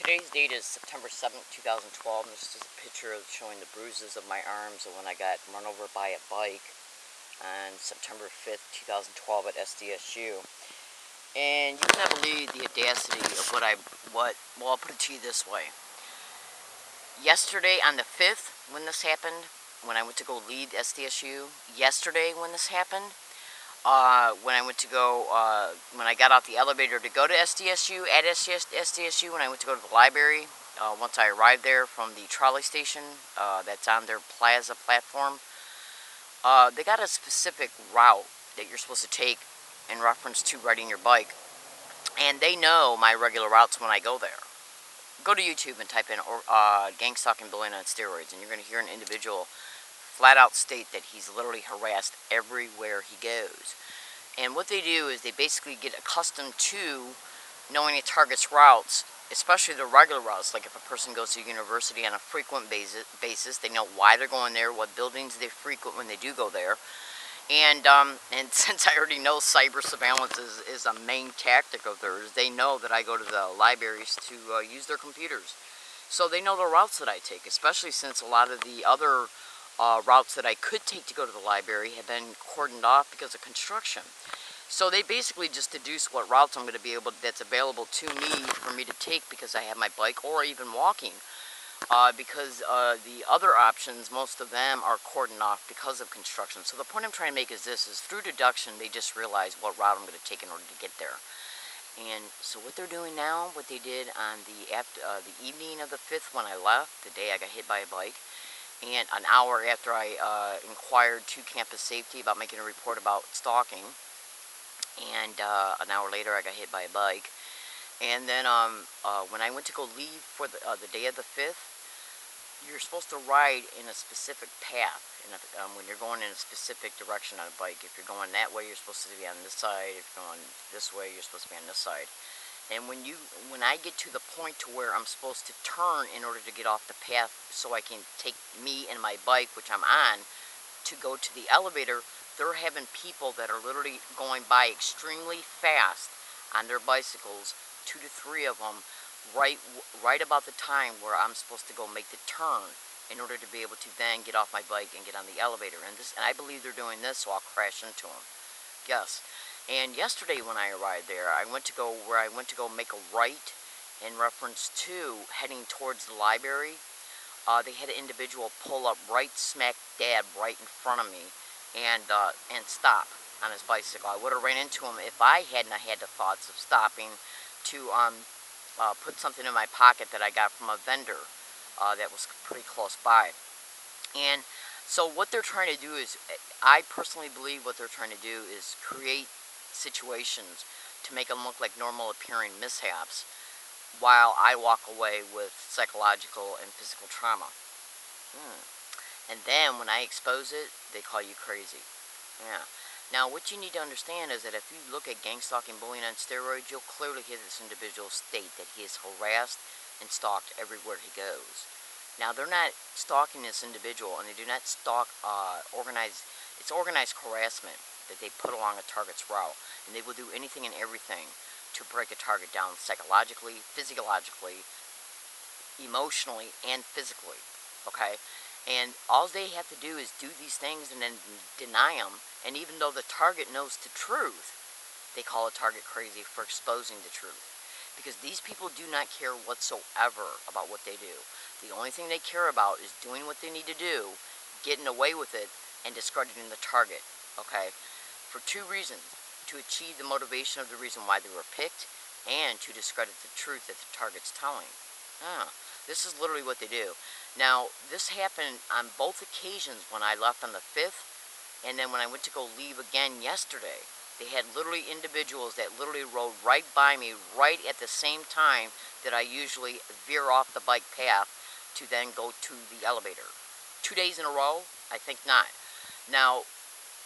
Today's date is September 7th, 2012, and this is a picture showing the bruises of my arms of when I got run over by a bike on September 5th, 2012 at SDSU. And you cannot believe the audacity of well, I'll put it to you this way. Yesterday on the 5th, when this happened, when I went to go lead SDSU, yesterday when this happened, when I got off the elevator to go to SDSU, when I went to go to the library, once I arrived there from the trolley station that's on their plaza platform, they got a specific route that you're supposed to take in reference to riding your bike, and they know my regular routes when I go there. Go to YouTube and type in gang stalking bullying on steroids, and you're going to hear an individual flat out state that he's literally harassed everywhere he goes. And what they do is they basically get accustomed to knowing a target's routes, especially the regular routes. Like if a person goes to university on a frequent basis, they know why they're going there, what buildings they frequent when they do go there. And since I already know cyber surveillance is a main tactic of theirs, they know that I go to the libraries to use their computers. So they know the routes that I take, especially since a lot of the other routes that I could take to go to the library have been cordoned off because of construction. So they basically just deduce what routes I'm going to be that's available to me for me to take because I have my bike, or even walking. Because the other options, most of them are cordoned off because of construction. So the point I'm trying to make is this, is through deduction, they just realize what route I'm going to take in order to get there. And so what they're doing now, what they did on the evening of the 5th when I left, the day I got hit by a bike, and an hour after I inquired to campus safety about making a report about stalking, and an hour later I got hit by a bike. And then when I went to go leave for the day of the 5th, you're supposed to ride in a specific path. And when you're going in a specific direction on a bike, if you're going that way, you're supposed to be on this side. If you're going this way, you're supposed to be on this side. And when I get to the point to where I'm supposed to turn in order to get off the path so I can take me and my bike, which I'm on, to go to the elevator, they're having people that are literally going by extremely fast on their bicycles, 2 to 3 of them, right about the time where I'm supposed to go make the turn in order to be able to then get off my bike and get on the elevator. And I believe they're doing this so I'll crash into them. Yes. And yesterday when I arrived there, I went to go make a right in reference to heading towards the library. They had an individual pull up right smack dab right in front of me and stop on his bicycle. I would have ran into him if I hadn't had the thoughts of stopping to put something in my pocket that I got from a vendor that was pretty close by. And so what they're trying to do is, I personally believe what they're trying to do is create situations to make them look like normal appearing mishaps while I walk away with psychological and physical trauma. And then when I expose it, they call you crazy. Yeah. Now what you need to understand is that if you look at gang stalking bullying on steroids, you'll clearly hear this individual state that he is harassed and stalked everywhere he goes. Now they're not stalking this individual, and they do not stalk it's organized harassment that they put along a target's route, and they will do anything and everything to break a target down psychologically, physiologically, emotionally, and physically, okay? And all they have to do is do these things and then deny them, and even though the target knows the truth, they call a target crazy for exposing the truth. Because these people do not care whatsoever about what they do. The only thing they care about is doing what they need to do, getting away with it, and discrediting the target, okay? For 2 reasons: to achieve the motivation of the reason why they were picked, and to discredit the truth that the target's telling. This is literally what they do. Now, this happened on both occasions when I left on the 5th, and then when I went to go leave again yesterday. They had literally individuals that literally rode right by me right at the same time that I usually veer off the bike path to then go to the elevator. 2 days in a row? I think not. Now,